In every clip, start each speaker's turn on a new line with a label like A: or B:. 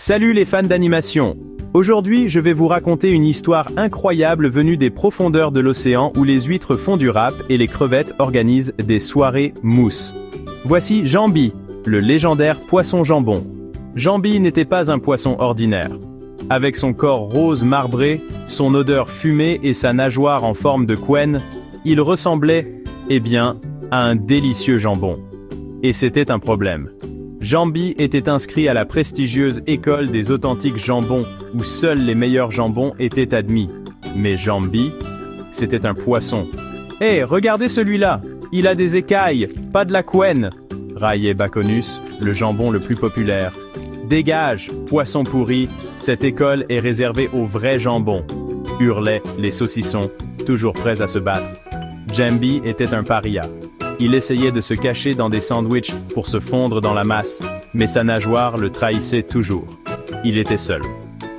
A: Salut les fans d'animation! Aujourd'hui, je vais vous raconter une histoire incroyable venue des profondeurs de l'océan où les huîtres font du rap et les crevettes organisent des soirées mousse. Voici Jambi, le légendaire poisson jambon. Jambi n'était pas un poisson ordinaire. Avec son corps rose marbré, son odeur fumée et sa nageoire en forme de couenne, il ressemblait, à un délicieux jambon. Et c'était un problème. Jambi était inscrit à la prestigieuse école des authentiques jambons, où seuls les meilleurs jambons étaient admis. Mais Jambi, c'était un poisson. « Hé, regardez celui-là! Il a des écailles, pas de la couenne !» raillait Baconus, le jambon le plus populaire. « Dégage, poisson pourri, cette école est réservée aux vrais jambons !» hurlaient les saucissons, toujours prêts à se battre. Jambi était un paria. Il essayait de se cacher dans des sandwichs pour se fondre dans la masse, mais sa nageoire le trahissait toujours. Il était seul.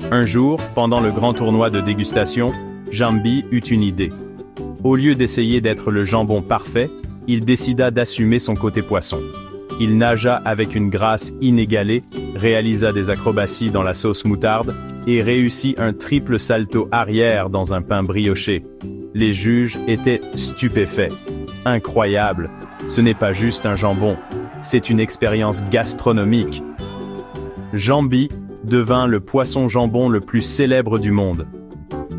A: Un jour, pendant le grand tournoi de dégustation, Jambi eut une idée. Au lieu d'essayer d'être le jambon parfait, il décida d'assumer son côté poisson. Il nagea avec une grâce inégalée, réalisa des acrobaties dans la sauce moutarde et réussit un triple salto arrière dans un pain brioché. Les juges étaient stupéfaits. Incroyable, ce n'est pas juste un jambon, c'est une expérience gastronomique. Jambi devint le poisson jambon le plus célèbre du monde.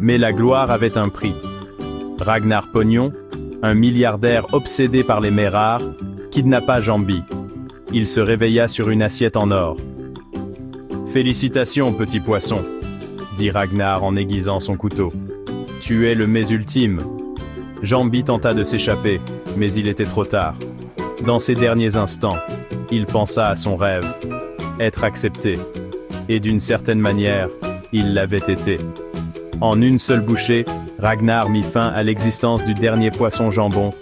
A: Mais la gloire avait un prix. Ragnar Pognon, un milliardaire obsédé par les mets rares, kidnappa Jambi. Il se réveilla sur une assiette en or. « Félicitations, petit poisson », dit Ragnar en aiguisant son couteau. « Tu es le mets ultime. » Jambi tenta de s'échapper, mais il était trop tard. Dans ses derniers instants, il pensa à son rêve, être accepté. Et d'une certaine manière, il l'avait été. En une seule bouchée, Ragnar mit fin à l'existence du dernier poisson jambon.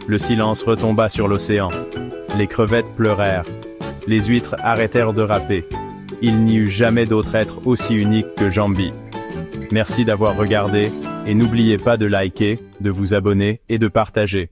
A: Le silence retomba sur l'océan. Les crevettes pleurèrent. Les huîtres arrêtèrent de râper. Il n'y eut jamais d'autre être aussi unique que Jambi. Merci d'avoir regardé, et n'oubliez pas de liker, de vous abonner et de partager.